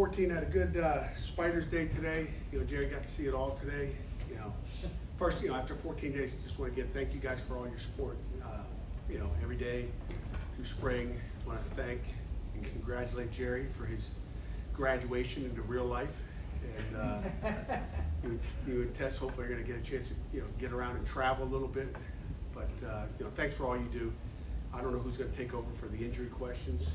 14 had a good Spiders Day today. Jerry got to see it all today. First, after 14 days, just want to thank you guys for all your support. Every day through spring. I want to thank and congratulate Jerry for his graduation into real life. And you and Tess hopefully are going to get a chance to get around and travel a little bit. But thanks for all you do. I don't know who's going to take over for the injury questions.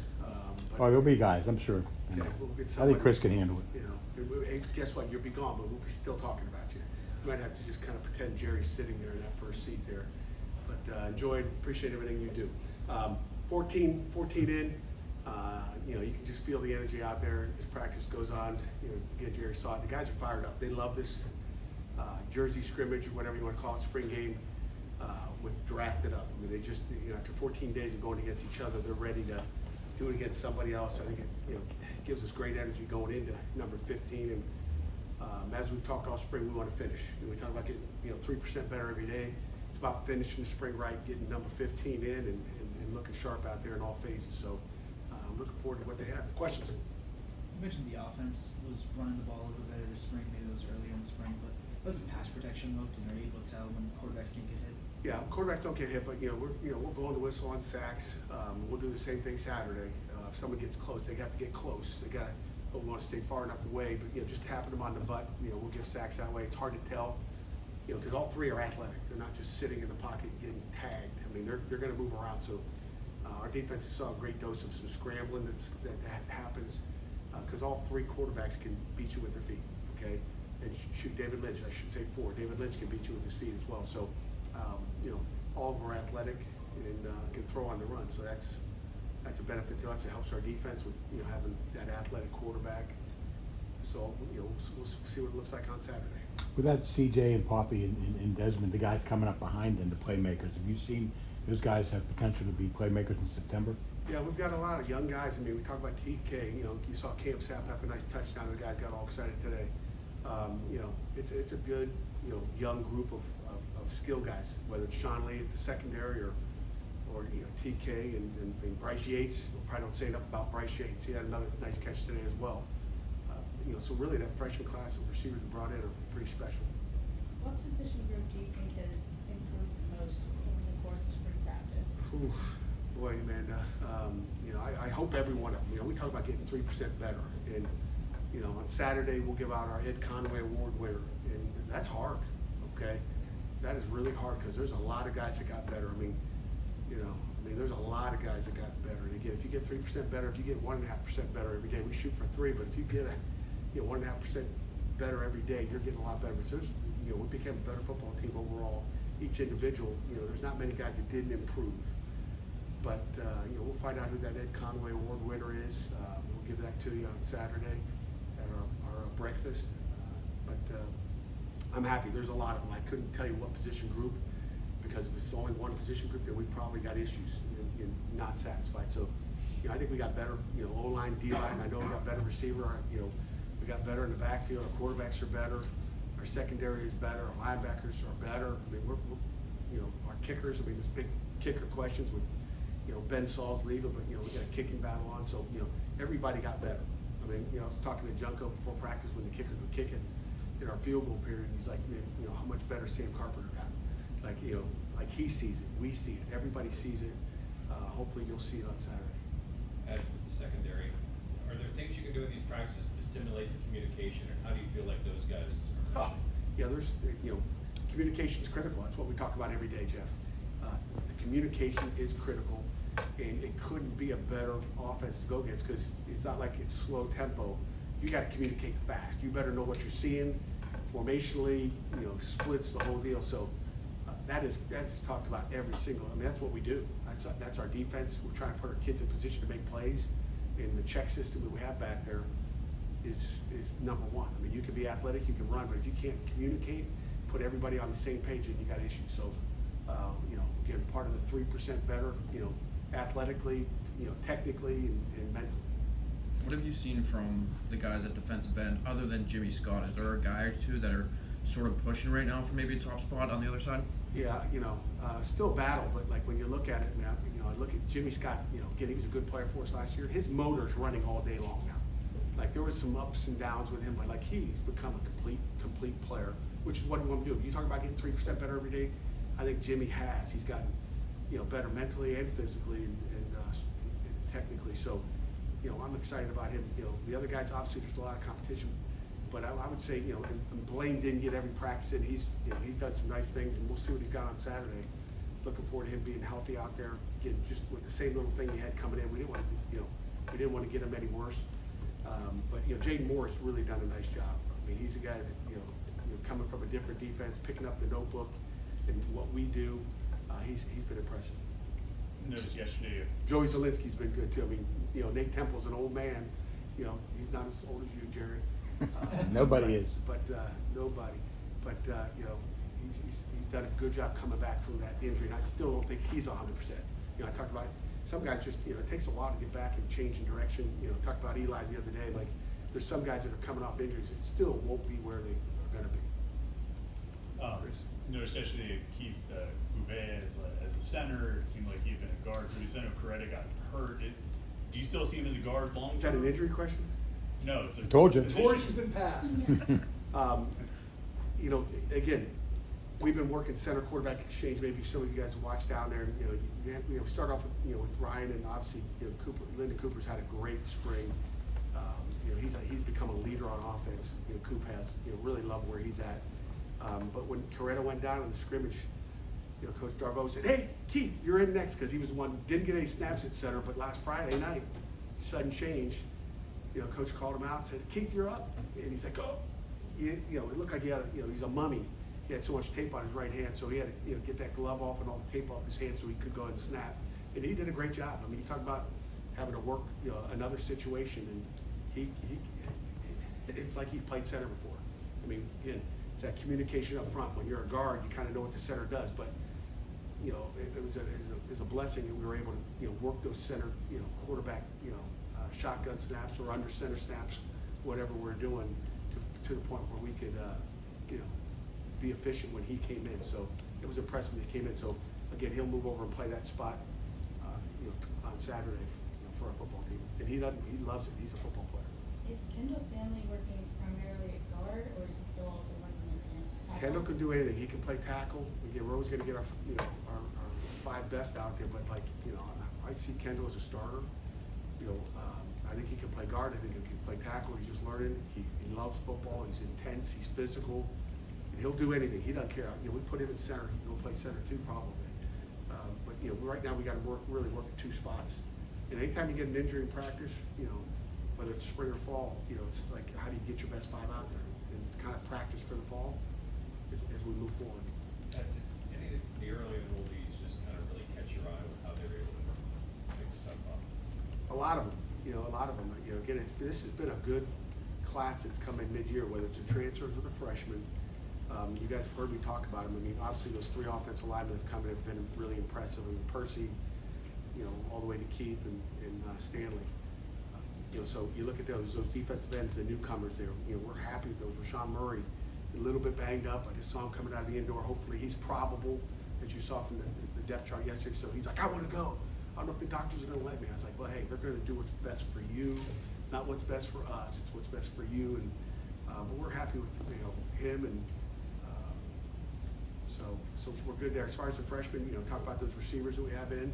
Oh, there'll be guys, I'm sure. Okay, we'll get I somebody, think Chris can handle it. Hey, guess what? You'll be gone, but we'll be still talking about you. We might have to just kind of pretend Jerry's sitting there in that first seat there. But appreciate everything you do. 14 in. You can just feel the energy out there as practice goes on. Again, Jerry saw it. The guys are fired up. They love this Jersey scrimmage, or whatever you want to call it, spring game, with drafted up. I mean, they just, after 14 days of going against each other, they're ready to do it against somebody else. I think it, gives us great energy going into number 15. And as we've talked all spring, we want to finish. We talk about getting 3% better every day. It's about finishing the spring right, getting number 15 in, and looking sharp out there in all phases. So I'm looking forward to what they have. Questions? You mentioned the offense was running the ball a little better this spring. Maybe it was earlier in the spring, but how does the pass protection looked, and are you able to tell when quarterbacks can't get hit? Yeah, quarterbacks don't get hit, but we're blowing the whistle on sacks. We'll do the same thing Saturday. If someone gets close, they have to get close. We want to stay far enough away, but just tapping them on the butt. We'll give sacks that way. It's hard to tell, because all three are athletic. They're not just sitting in the pocket getting tagged. I mean, they're going to move around. So our defense saw a great dose of some scrambling that happens, because all three quarterbacks can beat you with their feet. Okay, and shoot, David Lynch. I should say four. David Lynch can beat you with his feet as well. So. All of them are athletic and can throw on the run. So that's a benefit to us. It helps our defense with having that athletic quarterback. So we'll see what it looks like on Saturday. With that CJ and Poppy and Desmond, the guys coming up behind them, the playmakers, have you seen those guys have potential to be playmakers in September? Yeah, we've got a lot of young guys. I mean, we talk about TK. You saw Cam Sapp have a nice touchdown. The guys got all excited today. It's a good young group of skill guys, whether it's Sean Lee at the secondary or TK and Bryce Yates. We probably don't say enough about Bryce Yates. He had another nice catch today as well. So really that freshman class of receivers we brought in are pretty special. What position group do you think has improved the most over the course of spring practice? Ooh, boy, Amanda, I hope every one of them. We talk about getting 3% better, and on Saturday we'll give out our Ed Conway Award winner, and that's hard. Okay. That is really hard because there's a lot of guys that got better. I mean, there's a lot of guys that got better. And again, if you get 3% better, if you get 1.5% better every day, we shoot for 3. But if you get 1.5% better every day, you're getting a lot better. Because we became a better football team overall. Each individual, there's not many guys that didn't improve. But we'll find out who that Ed Conway Award winner is. We'll give that to you on Saturday at our breakfast. I'm happy. There's a lot of them. I couldn't tell you what position group, because if it's only one position group, then we probably got issues and not satisfied. So, I think we got better, O-line, D-line. I know we got better receiver. We got better in the backfield. Our quarterbacks are better. Our secondary is better. Our linebackers are better. I mean, our kickers. I mean, there's big kicker questions with, Ben Saul's leaving, but we got a kicking battle on. So, everybody got better. I mean, I was talking to Junko before practice when the kickers were kicking in our field goal period. He's like, how much better Sam Carpenter got. Like, like he sees it, we see it, everybody sees it. Hopefully you'll see it on Saturday. As with the secondary, are there things you can do in these practices to simulate the communication, or how do you feel like those guys are? Yeah, there's, communication is critical. That's what we talk about every day, Jeff. The communication is critical, and it couldn't be a better offense to go against, because it's not like it's slow tempo. You got to communicate fast. You better know what you're seeing formationally, splits, the whole deal. So that's talked about every single. I mean, that's what we do. That's our defense. We're trying to put our kids in position to make plays, and the check system that we have back there is number one. I mean, you can be athletic, you can run, but if you can't communicate, put everybody on the same page, then you got issues. So, again, part of the 3% better, athletically, technically, and mentally. What have you seen from the guys at defensive end other than Jimmy Scott? Is there a guy or two that are sort of pushing right now for maybe a top spot on the other side? Yeah, still battle, but like when you look at it now, I look at Jimmy Scott, again, he was a good player for us last year. His motor's running all day long now. Like there was some ups and downs with him, but like he's become a complete player, which is what we want to do. You talk about getting 3% better every day. I think Jimmy has. He's gotten, better mentally and physically and technically. So, I'm excited about him. The other guys, obviously, there's a lot of competition, but I would say, and Blaine didn't get every practice in. He's done some nice things, and we'll see what he's got on Saturday. Looking forward to him being healthy out there, again, just with the same little thing he had coming in. We didn't want to get him any worse. But Jaden Moore's really done a nice job. I mean, he's a guy that coming from a different defense, picking up the notebook and what we do. He's been impressive. Noticed yesterday. Joey Zielinski's been good too. I mean, Nate Temple's an old man. He's not as old as you, Jerry. Nobody is. But nobody. But he's done a good job coming back from that injury, and I still don't think he's 100%. I talked about some guys just it takes a while to get back and change in direction. Talked about Eli the other day. Like there's some guys that are coming off injuries that still won't be where they are going to be. Noticed yesterday Keith Bouvet as a center. It seemed like he'd been a guard. But I know Coretta got hurt. Do you still see him as a guard long? Is that an injury question? No, it's a Told you. The position. torch has been passed. Again, we've been working center quarterback exchange. Maybe some of you guys have watched down there. We start off with Ryan, and obviously Cooper. Lyndon Cooper's had a great spring. He's become a leader on offense. Coop has really loved where he's at. But when Coretta went down in the scrimmage, Coach Darvo said, "Hey, Keith, you're in next," because he was the one didn't get any snaps at center. But last Friday night, sudden change. Coach called him out and said, "Keith, you're up," and he's like, "Oh." It looked like he had he's a mummy. He had so much tape on his right hand, so he had to get that glove off and all the tape off his hand so he could go ahead and snap. And he did a great job. I mean, you talk about having to work another situation, and he it's like he played center before. I mean, again, it's that communication up front. When you're a guard, you kind of know what the center does, but it was a blessing that we were able to work those center quarterback shotgun snaps or under center snaps, whatever we're doing, to the point where we could be efficient when he came in. So it was impressive that he came in. So again, he'll move over and play that spot on Saturday for our football team, and he loves it. He's a football player. Is Kendall Stanley working primarily at guard, or is he still also working at tackle? Kendall can do anything. He can play tackle. Again, we're always going to get our five best out there, but I see Kendall as a starter. I think he can play guard. I think he can play tackle. He's just learning. He loves football. He's intense. He's physical, and he'll do anything. He doesn't care. We put him in center. He'll play center too, probably. But right now we got to really work at two spots. And anytime you get an injury in practice, whether it's spring or fall, it's like how do you get your best five out there? And it's kind of practice for the fall as we move forward. Any of the early enrollees just kind of really catch your eye with how they're able to pick stuff up? A lot of them. Again, this has been a good class that's come in mid-year, whether it's the transfers or the freshmen. You guys have heard me talk about them. I mean, obviously those three offensive linemen have come in have been really impressive. I mean, Percy, all the way to Keith and Stanley. So you look at those defensive ends, the newcomers there. We're happy with those. Rashawn Murray, a little bit banged up. I just saw him coming out of the indoor. Hopefully he's probable, as you saw from the depth chart yesterday. So he's like, I want to go. I don't know if the doctors are going to let me. I was like, well, hey, they're going to do what's best for you. It's not what's best for us. It's what's best for you. And but we're happy with him, and so we're good there. As far as the freshmen, talk about those receivers that we have in.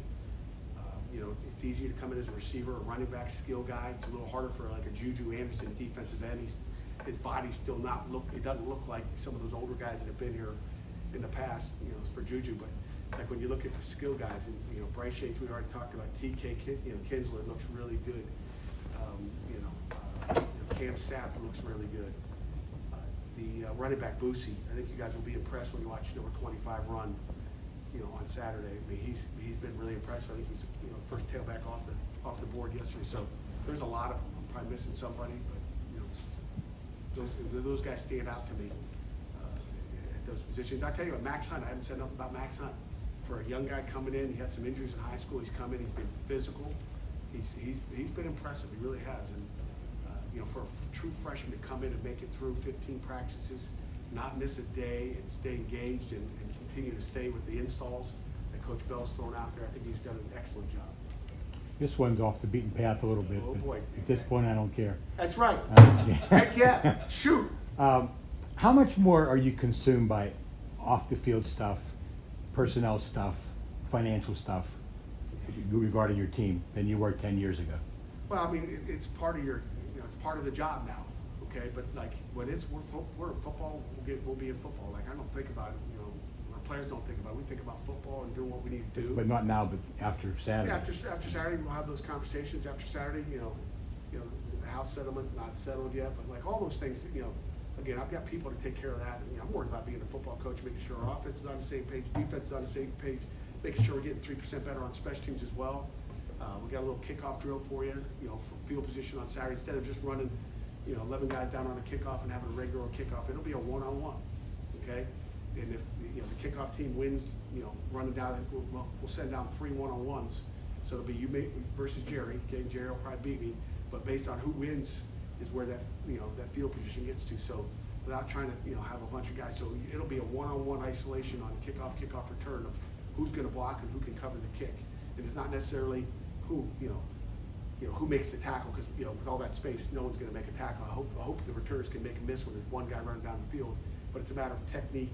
It's easier to come in as a receiver, a running back, skill guy. It's a little harder for like a Juju Anderson defensive end. His body's still not it doesn't look like some of those older guys that have been here in the past. For Juju, but like when you look at the skill guys, and Bryce Yates, we already talked about. TK, Kinsler looks really good. Cam Sapp looks really good. The running back Boosie, I think you guys will be impressed when you watch number 25 run. On Saturday, I mean he's been really impressive. I think he's first tailback off the board yesterday. So there's a lot of them. I'm probably missing somebody, but those guys stand out to me at those positions. I tell you what, Max Hunt. I haven't said enough about Max Hunt. For a young guy coming in, he had some injuries in high school. He's come in. He's been physical. He's been impressive. He really has. And for a true freshman to come in and make it through 15 practices, not miss a day, and stay engaged and continue to stay with the installs that Coach Bell's thrown out there, I think he's done an excellent job. This one's off the beaten path a little bit, Oh, but boy. at this point, I don't care. That's right. Yeah. Heck yeah, shoot. How much more are you consumed by off-the-field stuff, personnel stuff, financial stuff regarding your team than you were 10 years ago? Well, I mean, it's part of your, it's part of the job now, okay? But like, when we're in football, we'll be in football. Like, I don't think about it, our players don't think about it. We think about football and doing what we need to do. But not now, but after Saturday. Yeah, after Saturday, we'll have those conversations. After Saturday, the house settlement, not settled yet, but like all those things, again, I've got people to take care of that. I'm worried about being a football coach, making sure our offense is on the same page, defense is on the same page, making sure we're getting 3% better on special teams as well. We got a little kickoff drill for you, for field position on Saturday. Instead of just running, 11 guys down on a kickoff and having a regular kickoff, it'll be a one-on-one, okay? And if, the kickoff team wins, running down, we'll send down 3 one-on-ones. So it'll be you versus Jerry. Okay, Jerry will probably beat me, but based on who wins is where that, that field position gets to. So without trying to, have a bunch of guys, so it'll be a one-on-one isolation on kickoff return of who's going to block and who can cover the kick. And it's not necessarily who, who makes the tackle, because, with all that space, no one's going to make a tackle. I hope the returners can make a miss when there's one guy running down the field, but it's a matter of technique,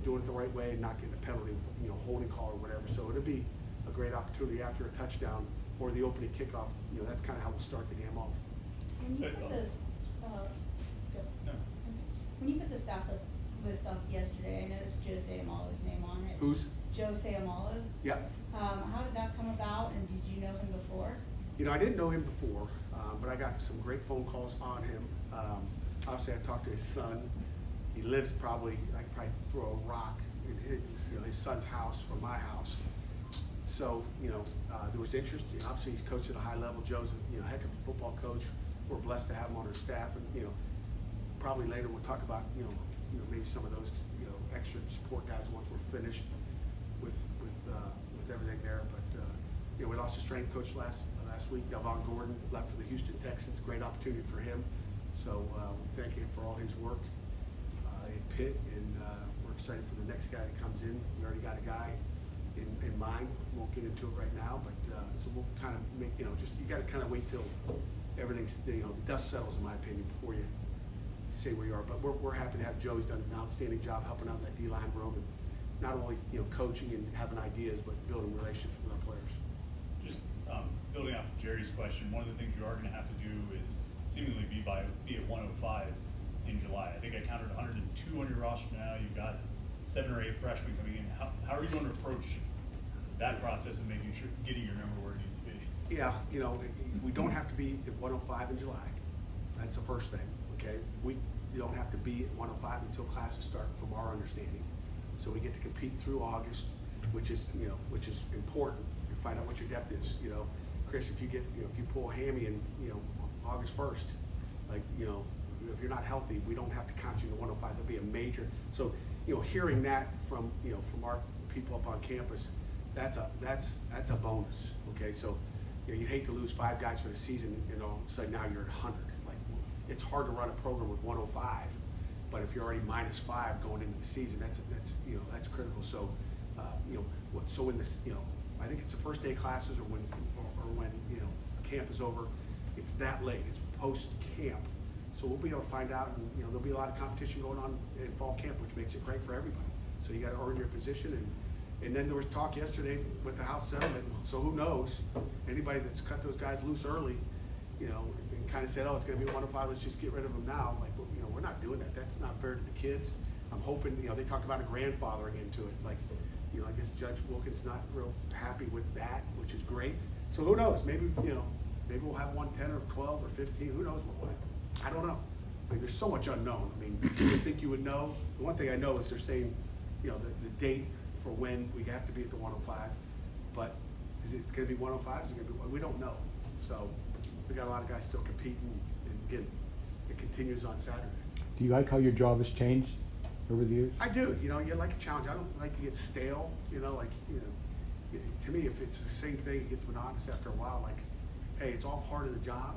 doing it the right way, and not getting a penalty, holding call or whatever. So it'll be a great opportunity after a touchdown or the opening kickoff. That's kind of how we'll start the game off. When you put this, No. when you put the staff list up yesterday, I noticed Joe Sayamalo's name on it. Who's? Joe Sayamalo. Yeah. How did that come about, and did you know him before? I didn't know him before, but I got some great phone calls on him. Obviously, I talked to his son. He lives I could probably throw a rock in his son's house from my house. So, there was interest. Obviously, he's coached at a high level. Joe's a heck of a football coach. We're blessed to have him on our staff, and probably later we'll talk about maybe some of those extra support guys once we're finished with everything there. But we lost a strength coach last week. Delvon Gordon left for the Houston Texans. Great opportunity for him. So we thank him for all his work in Pitt, and we're excited for the next guy that comes in. We already got a guy in mind. Won't get into it right now, but so we'll kind of make you got to kind of wait till everything's the dust settles, in my opinion, before you say where you are. But we're happy to have Joe. He's done an outstanding job helping out in that D-line room, and not only coaching and having ideas, but building relationships with our players. Just building off Jerry's question, one of the things you are going to have to do is seemingly be at 105 in July. I think I counted 102 on your roster now. You've got 7 or 8 freshmen coming in. How are you going to approach that process and making sure getting your number where it needs to be? Yeah, we don't have to be at 105 in July. That's the first thing, okay? We don't have to be at 105 until classes start, from our understanding. So we get to compete through August, which is important. You find out what your depth is. Chris, if you pull a hammy in August 1st, like if you're not healthy, we don't have to count you in the 105. There'll be a major. So hearing that from from our people up on campus, that's a bonus. Okay, so you hate to lose 5 guys for the season. So now you're at 100. Like, it's hard to run a program with 105. But if you're already -5 going into the season, that's critical. So, so when this, I think it's the first day of classes or when camp is over, it's that late. It's post camp, so we'll be able to find out, and there'll be a lot of competition going on in fall camp, which makes it great for everybody. So you got to earn your position, and then there was talk yesterday with the house settlement. So who knows? Anybody that's cut those guys loose early, and kind of said, oh, it's going to be 105. Let's just get rid of them now. Like, we're not doing that. That's not fair to the kids. I'm hoping, they talked about a grandfathering into it. Like, I guess Judge Wilkins not real happy with that, which is great. So who knows? Maybe, maybe we'll have 110 or 12 or 15. Who knows what? I don't know. There's so much unknown. You would think you would know. The one thing I know is they're saying, the date for when we have to be at the 105. But is it going to be 105? Is it going to be? We don't know. So we got a lot of guys still competing, and again, it continues on Saturday. Do you like how your job has changed over the years? I do. You like a challenge. I don't like to get stale. To me, if it's the same thing, it gets monotonous after a while. Like, hey, it's all part of the job.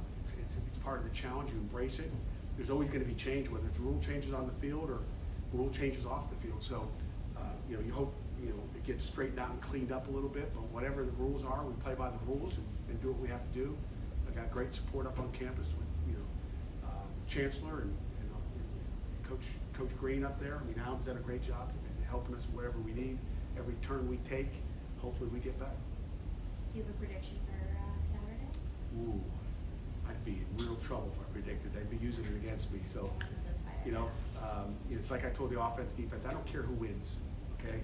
It's part of the challenge. You embrace it. There's always going to be change, whether it's rule changes on the field or rule changes off the field. So, you hope you know, it gets straightened out and cleaned up a little bit, but whatever the rules are, we play by the rules and do what we have to do. I got great support up on campus with, you know, Chancellor and Coach Green up there. I mean, Alan's done a great job in helping us wherever we need. Every turn we take, hopefully we get better. Do you have a prediction for Saturday? Ooh, I'd be in real trouble if I predicted. They'd be using it against me, so. Yeah, that's fire. You know, it's like I told the offense, defense, I don't care who wins, okay?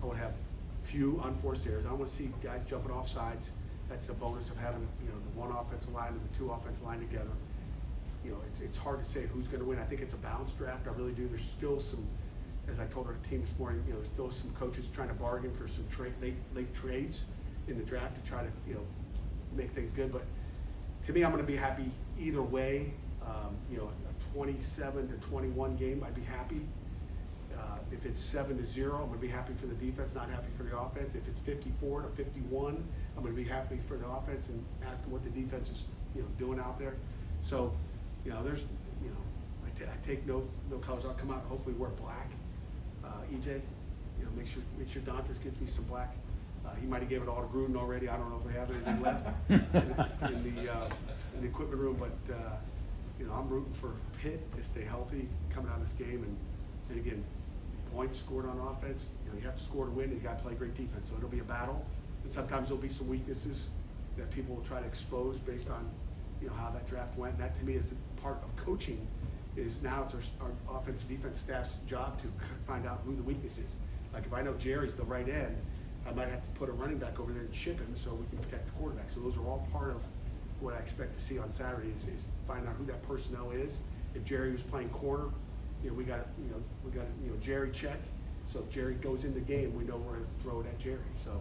I would have few unforced errors. I don't want to see guys jumping off sides. That's a bonus of having, you know, the one offensive line and the two offensive line together. You know, it's hard to say who's going to win. I think it's a balanced draft. I really do. There's still some, as I told our team this morning, you know, there's still some coaches trying to bargain for some late trades in the draft to try to, you know, make things good. But to me, I'm going to be happy either way. You know, a 27-21 game, I'd be happy. If it's 7-0, I'm going to be happy for the defense, not happy for the offense. If it's 54-51, I'm going to be happy for the offense and ask what the defense is, you know, doing out there. So, you know, there's, you know, I take no colors. I'll come out and hopefully wear black. EJ, you know, make sure Dantas gets me some black. He might have given it all to Gruden already. I don't know if we have anything left in the equipment room, but you know, I'm rooting for Pitt to stay healthy coming out of this game, and again, points scored on offense. You know, you have to score to win, and you got to play great defense. So it'll be a battle, and sometimes there'll be some weaknesses that people will try to expose based on, you know, how that draft went. And that to me is the part of coaching. Is now it's our offensive defense staff's job to find out who the weakness is. Like if I know Jerry's the right end, I might have to put a running back over there and chip him so we can protect the quarterback. So those are all part of what I expect to see on Saturday is find out who that personnel is. If Jerry was playing corner, you know, we got Jerry check. So if Jerry goes in the game, we know we're going to throw it at Jerry. So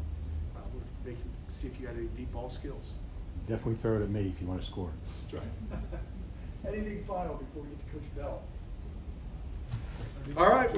we're making see if you got any deep ball skills. Definitely throw it at me if you want to score. That's right. Anything final before we get to Coach Bell? All right.